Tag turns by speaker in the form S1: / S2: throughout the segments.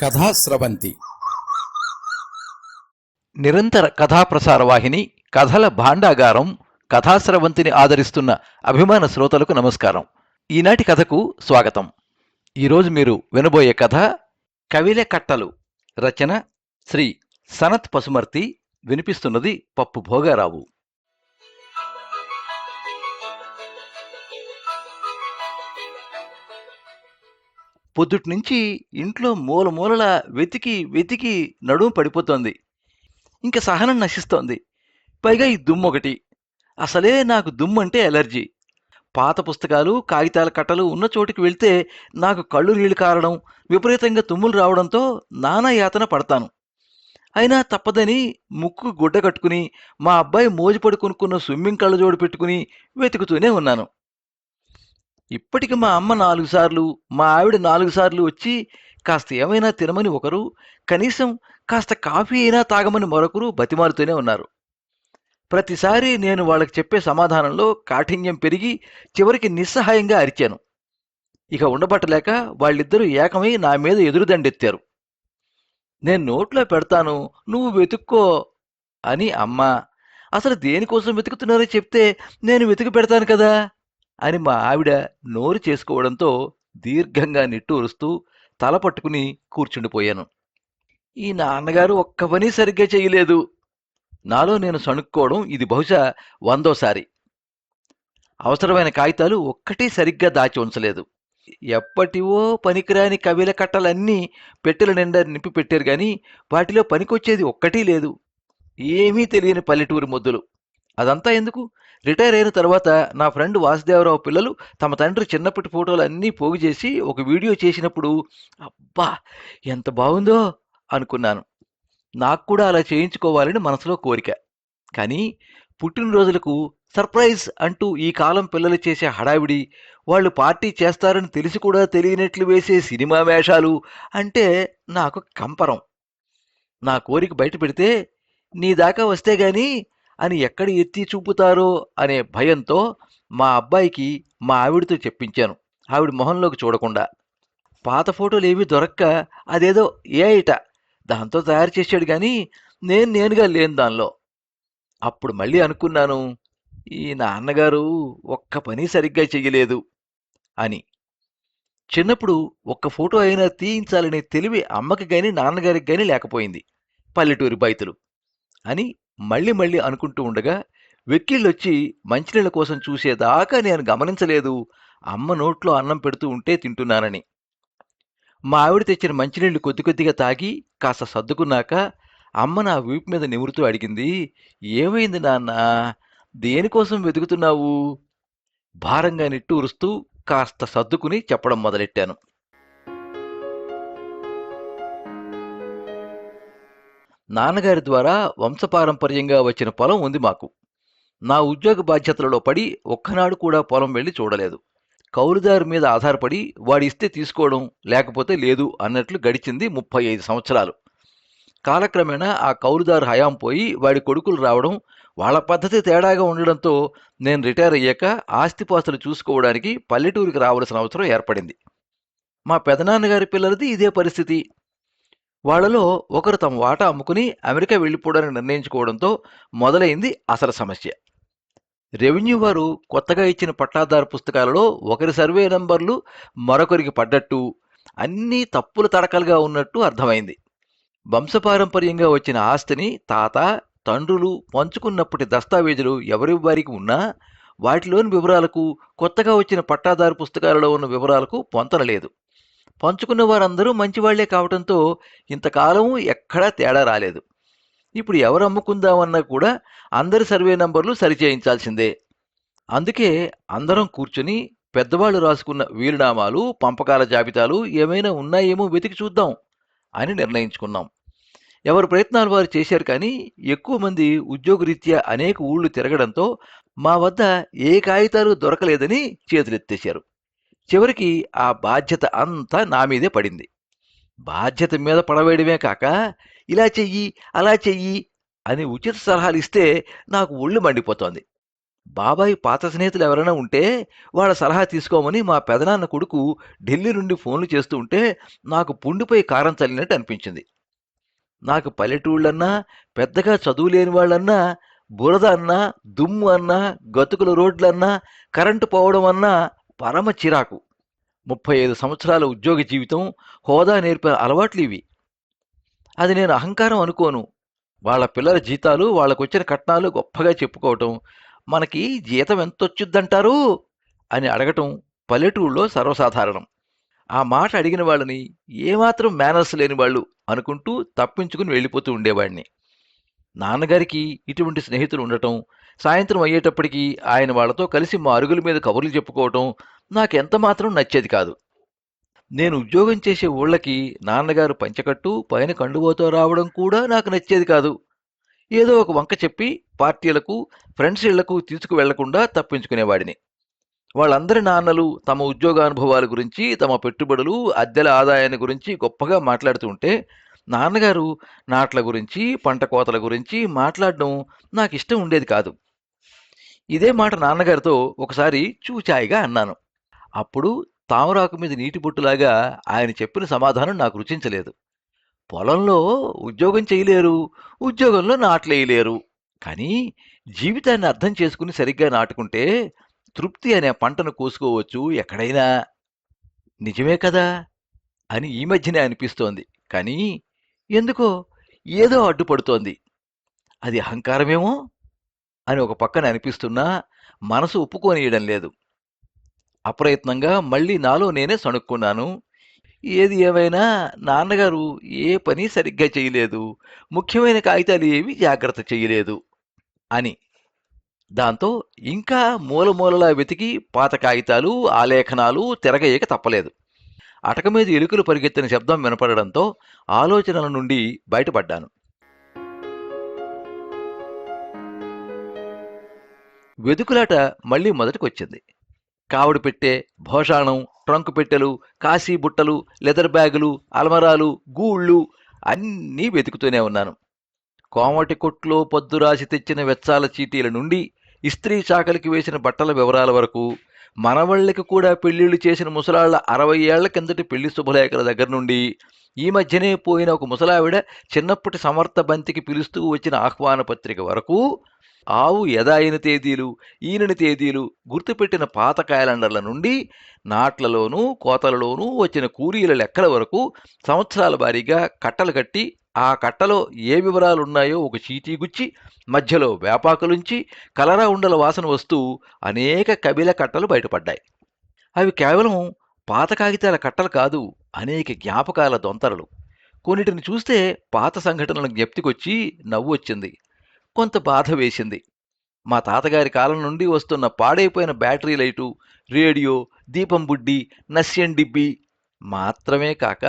S1: కథాస్రవంతి
S2: నిరంతర కథాప్రసార వాహిని కథల భాండాగారం కథాస్రవంతిని ఆదరిస్తున్న అభిమాన శ్రోతలకు నమస్కారం. ఈనాటి కథకు స్వాగతం. ఈరోజు మీరు వినబోయే కథ కవిల కట్టలు. రచన శ్రీ సనత్ పసుమర్తి. వినిపిస్తున్నది పప్పు భోగారావు. పొద్దుట్నుంచి ఇంట్లో మూల మూలల వెతికి వెతికి నడుము పడిపోతోంది. ఇంక సహనం నశిస్తోంది. పైగా ఈ దుమ్మొకటి. అసలే నాకు దుమ్మంటే ఎలర్జీ. పాత పుస్తకాలు, కాగితాల కట్టలు ఉన్న చోటికి వెళ్తే నాకు కళ్ళు నీళ్లు కారడం, విపరీతంగా తుమ్ములు రావడంతో నానా యాతన పడతాను. అయినా తప్పదని ముక్కు గుడ్డ కట్టుకుని మా అబ్బాయి మోజుపడి కొనుక్కున్న స్విమ్మింగ్ కళ్ళజోడు పెట్టుకుని వెతుకుతూనే ఉన్నాను. ఇప్పటికి మా అమ్మ 4 సార్లు, మా ఆవిడ 4 సార్లు వచ్చి కాస్త ఏమైనా తినమని ఒకరు, కనీసం కాస్త కాఫీ అయినా తాగమని మరొకరు బతిమాలుతూనే ఉన్నారు. ప్రతిసారి నేను వాళ్ళకి చెప్పే సమాధానంలో కాఠిన్యం పెరిగి చివరికి నిస్సహాయంగా అరిచాను. ఇక ఉండబట్టలేక వాళ్ళిద్దరూ ఏకమై నా మీద ఎదురుదండెత్తారు. నేను నోట్లో పెడతాను, నువ్వు వెతుక్కో అని అమ్మ. అసలు దేనికోసం వెతుకుతున్నారో చెప్తే నేను వెతికి పెడతాను కదా అని మా ఆవిడ నోరు చేసుకోవడంతో దీర్ఘంగా నిట్టూరుస్తూ తల పట్టుకుని కూర్చుండిపోయాను. ఈ నాన్నగారు ఒక్క పని సరిగ్గా చెయ్యలేదు. నాలో నేను సణుక్కోవడం ఇది బహుశా 100వ సారి. అవసరమైన కాగితాలు ఒక్కటి సరిగ్గా దాచి ఉంచలేదు. ఎప్పటివో పనికిరాని కవిల కట్టలన్నీ పెట్టెల నిండా నింపి పెట్టారు గాని వాటిలో పనికొచ్చేది ఒక్కటీ లేదు. ఏమీ తెలియని పల్లెటూరి మొద్దులు. అదంతా ఎందుకు? రిటైర్ అయిన తర్వాత నా ఫ్రెండ్ వాసుదేవరావు పిల్లలు తమ తండ్రి చిన్నప్పటి ఫోటోలు అన్నీ పోగు చేసి ఒక వీడియో చేసినప్పుడు అబ్బా ఎంత బాగుందో అనుకున్నాను. నాకు కూడా అలా చేయించుకోవాలని మనసులో కోరిక. కానీ పుట్టినరోజులకు సర్ప్రైజ్ అంటూ ఈ కాలం పిల్లలు చేసే హడావిడి, వాళ్ళు పార్టీ చేస్తారని తెలిసి కూడా తెలియనట్లు వేసే సినిమా వేషాలు అంటే నాకు కంపరం. నా కోరిక బయట పెడితే నీ దాకా వస్తే గాని అని ఎక్కడ ఎత్తి చూపుతారో అనే భయంతో మా అబ్బాయికి మా ఆవిడతో చెప్పించాను, ఆవిడ మొహంలోకి చూడకుండా. పాత ఫోటోలు ఏవి దొరక్క అదేదో ఏఐట దాంతో తయారు చేశాడు కానీ నేనుగా లేను దానిలో. అప్పుడు మళ్ళీ అనుకున్నాను, ఈ నాన్నగారు ఒక్క పని సరిగ్గా చెయ్యలేదు అని. చిన్నప్పుడు ఒక్క ఫోటో అయినా తీయించాలనే తెలివి అమ్మకి గాని నాన్నగారికి గాని లేకపోయింది. పల్లెటూరి బైతులు అని మళ్ళీ మళ్ళీ అనుకుంటూ ఉండగా వెక్కిళ్ళొచ్చి మంచినీళ్ళ కోసం చూసేదాకా నేను గమనించలేదు అమ్మ నోట్లో అన్నం పెడుతూ ఉంటే తింటున్నానని. మా ఆవిడ తెచ్చిన మంచినీళ్లు కొద్ది కొద్దిగా తాగి కాస్త సర్దుకున్నాక అమ్మ నా వీపు మీద నిమురుతూ అడిగింది, ఏమైంది నాన్న, దేనికోసం వెతుకుతున్నావు? భారంగా నిట్టూరుస్తూ కాస్త సర్దుకుని చెప్పడం మొదలెట్టాను. నాన్నగారి ద్వారా వంశపారంపర్యంగా వచ్చిన పొలం ఉంది మాకు. నా ఉద్యోగ బాధ్యతలలో పడి ఒక్కనాడు కూడా పొలం వెళ్ళి చూడలేదు. కౌలుదారు మీద ఆధారపడి వాడిస్తే తీసుకోవడం, లేకపోతే లేదు అన్నట్లు గడిచింది 35 సంవత్సరాలు. కాలక్రమేణా ఆ కౌలుదారు హయాం పోయి వాడి కొడుకులు రావడం, వాళ్ళ పద్ధతి తేడాగా ఉండడంతో నేను రిటైర్ అయ్యాక ఆస్తిపాస్తులు చూసుకోవడానికి పల్లెటూరికి రావాల్సిన అవసరం ఏర్పడింది. మా పెదనాన్నగారి పిల్లలది ఇదే పరిస్థితి. వాళ్లలో ఒకరు తమ వాటా అమ్ముకుని అమెరికా వెళ్ళిపోవడానికి నిర్ణయించుకోవడంతో మొదలైంది అసలు సమస్య. రెవెన్యూ వారు కొత్తగా ఇచ్చిన పట్టాదారు పుస్తకాలలో ఒకరి సర్వే నంబర్లు మరొకరికి పడ్డట్టు, అన్నీ తప్పుల తడకలుగా ఉన్నట్టు అర్థమైంది. వంశపారంపర్యంగా వచ్చిన ఆస్తిని తాత, తండ్రులు పంచుకున్నప్పటి దస్తావేజులు ఎవరి వారికి ఉన్నా వాటిలోని వివరాలకు కొత్తగా వచ్చిన పట్టాదారు పుస్తకాలలో ఉన్న వివరాలకు పొంతనలేదు. పంచుకున్న వారందరూ మంచివాళ్లే కావడంతో ఇంతకాలం ఎక్కడా తేడా రాలేదు. ఇప్పుడు ఎవరు అమ్ముకుందామన్నా కూడా అందరి సర్వే నంబర్లు సరిచేయించాల్సిందే. అందుకే అందరం కూర్చుని పెద్దవాళ్లు రాసుకున్న వీలునామాలు, పంపకాల జాబితాలు ఏమైనా ఉన్నాయేమో వెతికి చూద్దాం అని నిర్ణయించుకున్నాం. ఎవరి ప్రయత్నాలు వారు చేశారు కానీ ఎక్కువ మంది ఉద్యోగరీత్యా అనేక ఊళ్ళు తిరగడంతో మా వద్ద ఏ కాగితాలు దొరకలేదని చేతులెత్తేశారు. చివరికి ఆ బాధ్యత అంతా నా మీదే పడింది. బాధ్యత మీద పడవేయడమే కాక ఇలా చెయ్యి, అలా చెయ్యి అని ఉచిత సలహాలు ఇస్తే నాకు ఒళ్ళు మండిపోతోంది. బాబాయ్ పాత స్నేహితులు ఎవరైనా ఉంటే వాళ్ళ సలహా తీసుకోమని మా పెదనాన్న కొడుకు ఢిల్లీ నుండి ఫోన్లు చేస్తూ ఉంటే నాకు పుండిపై కారం చల్లినట్టు అనిపించింది. నాకు పల్లెటూళ్ళన్నా, పెద్దగా చదువు లేని వాళ్ళన్నా, బురద అన్నా, దుమ్ము అన్నా, గతుకుల రోడ్లన్నా, కరెంటు పోవడం అన్నా పరమ చిరాకు. 35 సంవత్సరాల ఉద్యోగ జీవితం, హోదా నేర్పిన అలవాట్లు ఇవి. అది నేను అహంకారం అనుకోను. వాళ్ళ పిల్లల జీతాలు, వాళ్ళకొచ్చిన కట్నాలు గొప్పగా చెప్పుకోవటం, మనకి జీతం ఎంతొచ్చుద్దంటారు అని అడగటం పల్లెటూళ్ళలో సర్వసాధారణం. ఆ మాట అడిగిన వాళ్ళని ఏమాత్రం మేనర్స్ లేని వాళ్ళు అనుకుంటూ తప్పించుకుని వెళ్ళిపోతూ ఉండేవాడిని. నాన్నగారికి ఇటువంటి స్నేహితులు ఉండటం, సాయంత్రం అయ్యేటప్పటికి ఆయన వాళ్ళతో కలిసి మా అరుగుల మీద కబుర్లు చెప్పుకోవటం నాకెంత మాత్రం నచ్చేది కాదు. నేను ఉద్యోగం చేసే ఊళ్ళకి నాన్నగారు పంచకట్టు పైన కండువతో రావడం కూడా నాకు నచ్చేది కాదు. ఏదో ఒక వంక చెప్పి పార్టీలకు, ఫ్రెండ్స్ ఇళ్లకు తీసుకువెళ్లకుండా తప్పించుకునేవాడిని. వాళ్ళందరి నాన్నలు తమ ఉద్యోగానుభవాల గురించి, తమ పెట్టుబడులు, అద్దెల ఆదాయాన్ని గురించి గొప్పగా మాట్లాడుతూ ఉంటే, నాన్నగారు నాట్ల గురించి, పంట కోతల గురించి మాట్లాడడం నాకిష్టం ఉండేది కాదు. ఇదే మాట నాన్నగారితో ఒకసారి చూచాయిగా అన్నాను. అప్పుడు తామరాకు మీద నీటి బొట్టులాగా ఆయన చెప్పిన సమాధానం నాకు రుచించలేదు. పొలంలో ఉద్యోగం చేయలేరు, ఉద్యోగంలో నాట్లేయలేరు. కానీ జీవితాన్ని అర్థం చేసుకుని సరిగ్గా నాటుకుంటే తృప్తి అనే పంటను కోసుకోవచ్చు ఎక్కడైనా. నిజమే కదా అని ఈ మధ్యనే అనిపిస్తోంది. కానీ ఎందుకో ఏదో అడ్డుపడుతోంది. అది అహంకారమేమో అని ఒక పక్కన అనిపిస్తున్నా మనసు ఒప్పుకోనియడం లేదు. అప్రయత్నంగా మళ్ళీ నాలో నేనే సణుక్కున్నాను. ఏది ఏమైనా నాన్నగారు ఏ పని సరిగ్గా చేయలేదు, ముఖ్యమైన కాగితాలు ఏవి జాగ్రత్త చేయలేదు అని. దాంతో ఇంకా మూలమూలలా వెతికి పాత కాగితాలు, ఆలేఖనాలు తిరగేయక తప్పలేదు. అటక మీద ఎలుకలు పరిగెత్తిన శబ్దం వినపడడంతో ఆలోచనల నుండి బయటపడ్డాను. వెదుకులాట మళ్ళీ మొదటికొచ్చింది. కావడి పెట్టె, భోషాణం, ట్రంక్ పెట్టెలు, కాశీ బుట్టలు, లెదర్ బ్యాగులు, అల్మరాలు, గూళ్ళు అన్నీ వెతుకుతూనే ఉన్నాను. కోమటి కొట్లో పొద్దు రాసి తెచ్చిన వెచ్చాల చీటీల నుండి, ఇస్త్రీ చాకలికి వేసిన బట్టల వివరాల వరకు, మనవళ్ళకి కూడా పెళ్లిళ్లు చేసిన ముసలాళ్ల 60 ఏళ్ల కిందటి పెళ్లి శుభలేఖల దగ్గర నుండి, ఈ మధ్యనే పోయిన ఒక ముసలావిడ చిన్నప్పటి సమర్థ బంతికి పిలుస్తూ వచ్చిన ఆహ్వాన పత్రిక వరకు, ఆవు ఎదాయిన తేదీలు, ఈనని తేదీలు గుర్తుపెట్టిన పాత క్యాలెండర్ల నుండి, నాట్లలోనూ కోతలలోనూ వచ్చిన కూలీల లెక్కల వరకు సంవత్సరాల వారీగా కట్టలు కట్టి, ఆ కట్టలో ఏ వివరాలున్నాయో ఒక చీటీ గుచ్చి, మధ్యలో వేపాకులుంచి కలరా ఉండల వాసన వస్తూ అనేక కబిల కట్టలు బయటపడ్డాయి. అవి కేవలం పాత కాగితాల కట్టలు కాదు, అనేక జ్ఞాపకాల దొంతరలు. కొన్నిటిని చూస్తే పాత సంఘటనల జ్ఞప్తికొచ్చి నవ్వు వచ్చింది, కొంత బాధ వేసింది. మా తాతగారి కాలం నుండి వస్తున్న పాడైపోయిన బ్యాటరీ లైటు, రేడియో, దీపం బుడ్డి, నస్యం డిబ్బి మాత్రమే కాక,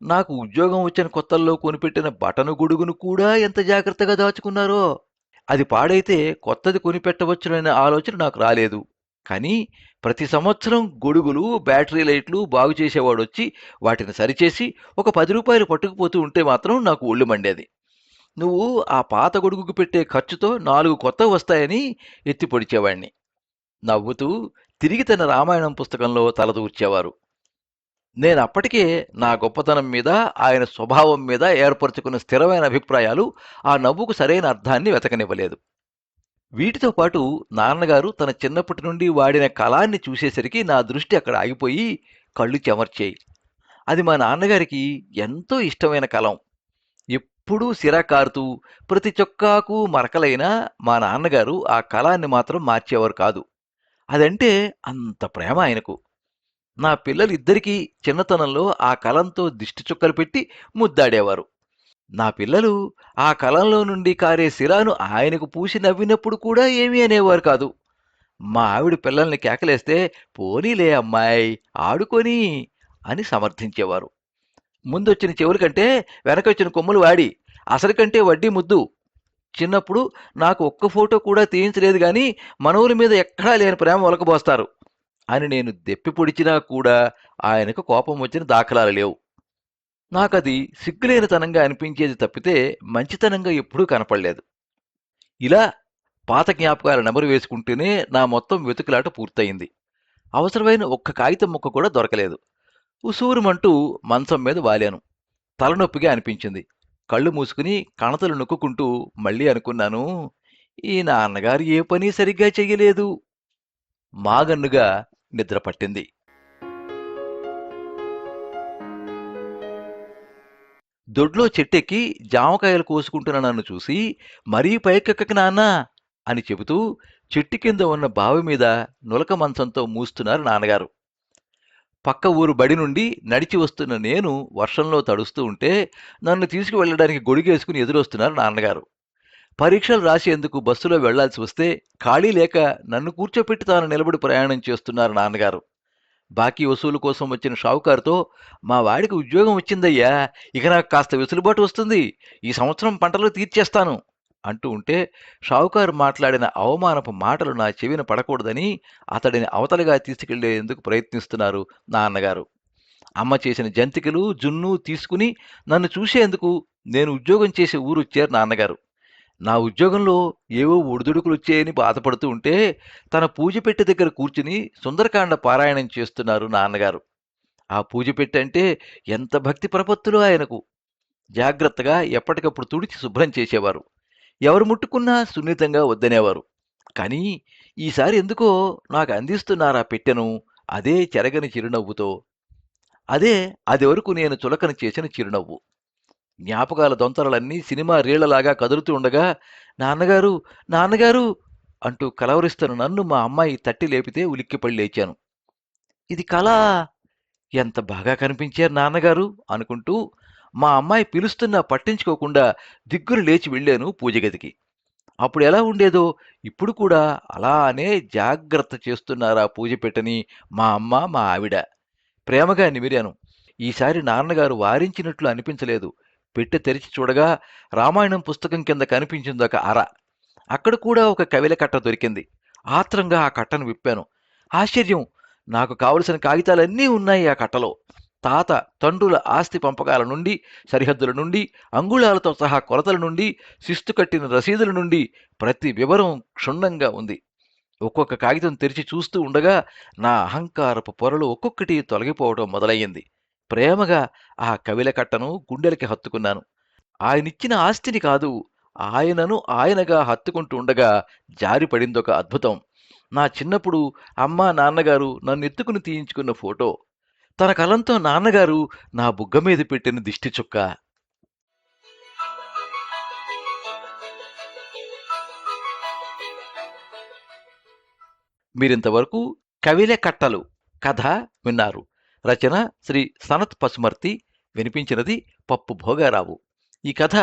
S2: నాకు ఉద్యోగం వచ్చిన కొత్తల్లో కొనిపెట్టిన బటను గొడుగును కూడా ఎంత జాగ్రత్తగా దాచుకున్నారో. అది పాడైతే కొత్తది కొనిపెట్టవచ్చుననే ఆలోచన నాకు రాలేదు. కానీ ప్రతి సంవత్సరం గొడుగులు, బ్యాటరీ లైట్లు బాగు చేసేవాడొచ్చి వాటిని సరిచేసి ఒక 10 రూపాయలు పట్టుకుపోతూ ఉంటే మాత్రం నాకు ఒళ్ళు మండేది. నువ్వు ఆ పాత గొడుగుకు పెట్టే ఖర్చుతో 4 కొత్తవి వస్తాయని ఎత్తి పొడిచేవాణ్ణి. నవ్వుతూ తిరిగి తన రామాయణం పుస్తకంలో తలదూర్చేవారు. నేనప్పటికే నా గొప్పతనం మీద, ఆయన స్వభావం మీద ఏర్పరచుకున్న స్థిరమైన అభిప్రాయాలు ఆ నవ్వుకు సరైన అర్థాన్ని వెతకనివ్వలేదు. వీటితో పాటు నాన్నగారు తన చిన్నప్పటి నుండి వాడిన కలాన్ని చూసేసరికి నా దృష్టి అక్కడ ఆగిపోయి కళ్ళు చెమర్చాయి. అది మా నాన్నగారికి ఎంతో ఇష్టమైన కలం. ఎప్పుడూ సిరా కారుతూ, ప్రతి చొక్కాకు మరకలైనా మా నాన్నగారు ఆ కలాన్ని మాత్రం మార్చేవారు కాదు. అదంటే అంత ప్రేమ ఆయనకు. నా పిల్లలిద్దరికీ చిన్నతనంలో ఆ కలంతో దిష్టి చుక్కలు పెట్టి ముద్దాడేవారు. నా పిల్లలు ఆ కలంలో నుండి కారే సిరాను ఆయనకు పూసి నవ్వినప్పుడు కూడా ఏమీ అనేవారు కాదు. మా ఆవిడ పిల్లల్ని కేకలేస్తే, పోనీలే అమ్మాయి, ఆడుకొని అని సమర్థించేవారు. ముందొచ్చిన చెవుల కంటే వెనకొచ్చిన కొమ్ములు వాడి, అసలు కంటే వడ్డీ ముద్దు. చిన్నప్పుడు నాకు ఒక్క ఫోటో కూడా తీయించలేదు గాని మనవుల మీద ఎక్కడా లేని ప్రేమ ఒలకబోస్తారు అని నేను దెప్పి పొడిచినా కూడా ఆయనకు కోపం వచ్చిన దాఖలాలు లేవు. నాకది సిగ్గులేనితనంగా అనిపించేది తప్పితే మంచితనంగా ఎప్పుడూ కనపడలేదు. ఇలా పాత జ్ఞాపకాలు నెమరు వేసుకుంటూనే నా మొత్తం వెతుకులాట పూర్తయింది. అవసరమైన ఒక్క కాగితం ముక్క కూడా దొరకలేదు. ఉసూరుమంటూ మంచం మీద వాలాను. తలనొప్పిగా అనిపించింది. కళ్ళు మూసుకుని కణతలు నొక్కుంటూ మళ్ళీ అనుకున్నాను, ఈ నాన్నగారు ఏ పని సరిగ్గా చెయ్యలేదు. మాగన్నుగా నిద్ర పట్టింది. దొడ్లో చెట్టెక్కి జామకాయలు కోసుకుంటున్న నన్ను చూసి, మరీ పైకెక్కకి నాన్నా అని చెబుతూ చెట్టు కింద ఉన్న బావి మీద నులక మంచంతో మూస్తున్నారు నాన్నగారు. పక్క ఊరు బడి నుండి నడిచి వస్తున్న నేను వర్షంలో తడుస్తూ ఉంటే నన్ను తీసుకువెళ్ళడానికి గొడుగేసుకుని ఎదురొస్తున్నారు నాన్నగారు. పరీక్షలు రాసేందుకు బస్సులో వెళ్లాల్సి వస్తే ఖాళీ లేక నన్ను కూర్చోపెట్టి తాను నిలబడి ప్రయాణం చేస్తున్నారు నాన్నగారు. బాకీ వసూలు కోసం వచ్చిన షావుకారుతో, మా వాడికి ఉద్యోగం వచ్చిందయ్యా, ఇక నాకు కాస్త వెసులుబాటు వస్తుంది, ఈ సంవత్సరం పంటలు తీర్చేస్తాను అంటూ ఉంటే, షావుకారు మాట్లాడిన అవమానపు మాటలు నా చెవిన పడకూడదని అతడిని అవతలిగా తీసుకెళ్లేందుకు ప్రయత్నిస్తున్నారు నాన్నగారు. అమ్మ చేసిన జంతికలు జున్ను తీసుకుని నన్ను చూసేందుకు నేను ఉద్యోగం చేసే ఊరొచ్చారు నాన్నగారు. నా ఉద్యోగంలో ఏవో ఒడిదుడుకులొచ్చాయని బాధపడుతూ ఉంటే తన పూజ పెట్టె దగ్గర కూర్చుని సుందరకాండ పారాయణం చేస్తున్నారు నాన్నగారు. ఆ పూజ పెట్టె అంటే ఎంత భక్తి ప్రపత్తులో ఆయనకు. జాగ్రత్తగా ఎప్పటికప్పుడు తుడిచి శుభ్రం చేసేవారు. ఎవరు ముట్టుకున్నా సున్నితంగా వద్దనేవారు. కానీ ఈసారి ఎందుకో నాకు అందిస్తున్నారా పెట్టెను, అదే చెరగని చిరునవ్వుతో. అదే అది వరకు నేను చులకన చేసిన చిరునవ్వు. జ్ఞాపకాల దొంతరలన్నీ సినిమా రీళ్లలాగా కదులుతూ ఉండగా, నాన్నగారు నాన్నగారు అంటూ కలవరిస్తున్న నన్ను మా అమ్మాయి తట్టి లేపితే ఉలిక్కిపడి లేచాను. ఇది కళ, ఎంత బాగా కనిపించారు నాన్నగారు అనుకుంటూ మా అమ్మాయి పిలుస్తున్నా పట్టించుకోకుండా దిగ్గున లేచి వెళ్ళాను పూజగదికి. అప్పుడు ఎలా ఉండేదో ఇప్పుడు కూడా అలానే జాగ్రత్త చేస్తున్నారా పూజ పెట్టని మా అమ్మ మా ఆవిడ. ప్రేమగా నిమిరాను. ఈసారి నాన్నగారు వారించినట్లు అనిపించలేదు. పెట్టె తెరిచి చూడగా రామాయణం పుస్తకం కింద కనిపించిందొక అర. అక్కడ కూడా ఒక కవిల కట్ట దొరికింది. ఆత్రంగా ఆ కట్టను విప్పాను. ఆశ్చర్యం! నాకు కావలసిన కాగితాలన్నీ ఉన్నాయి ఆ కట్టలో. తాత తండ్రుల ఆస్తి పంపకాల నుండి, సరిహద్దుల నుండి, అంగుళాలతో సహా కొలతల నుండి, శిస్తు కట్టిన రసీదుల నుండి ప్రతి వివరం క్షుణ్ణంగా ఉంది. ఒక్కొక్క కాగితం తెరిచి చూస్తూ ఉండగా నా అహంకారపు పొరలు ఒక్కొక్కటి తొలగిపోవటం మొదలయ్యింది. ప్రేమగా ఆ కవిల కట్టను గుండెలకి హత్తుకున్నాను. ఆయనిచ్చిన ఆస్తిని కాదు, ఆయనను ఆయనగా హత్తుకుంటూ ఉండగా జారిపడిందొక అద్భుతం. నా చిన్నప్పుడు అమ్మా నాన్నగారు నన్నెత్తుకుని తీయించుకున్న ఫోటో. తన కలంతో నాన్నగారు నా బుగ్గ మీద పెట్టిన దిష్టి చుక్క. మీరింతవరకు కవిల కట్టలు కథ విన్నారు. రచన శ్రీ సనత్ పసుమర్తి. వినిపించినది పప్పు భోగారావు. ఈ కథ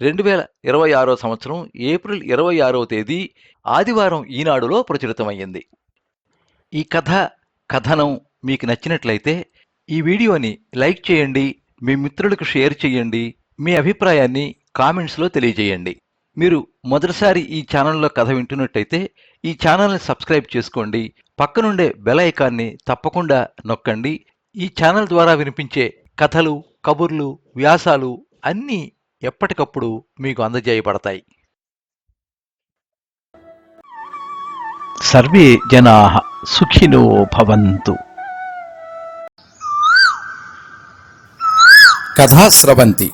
S2: 2026 సంవత్సరం ఏప్రిల్ 26వ తేదీ ఆదివారం ఈనాడులో ప్రచురితమయ్యింది. ఈ కథనం మీకు నచ్చినట్లయితే ఈ వీడియోని లైక్ చేయండి, మీ మిత్రులకు షేర్ చేయండి, మీ అభిప్రాయాన్ని కామెంట్స్లో తెలియజేయండి. మీరు మొదటిసారి ఈ ఛానల్లో కథ వింటున్నట్టయితే ఈ ఛానల్ని సబ్స్క్రైబ్ చేసుకోండి. పక్కనుండే బెల్ ఐకాన్ని తప్పకుండా నొక్కండి. ఈ ఛానల్ ద్వారా వినిపించే కథలు, కబుర్లు, వ్యాసాలు అన్నీ ఎప్పటికప్పుడు మీకు అందజేయబడతాయి. సర్వే జనాః సుఖినో భవంతు.
S1: కథా స్రవంతి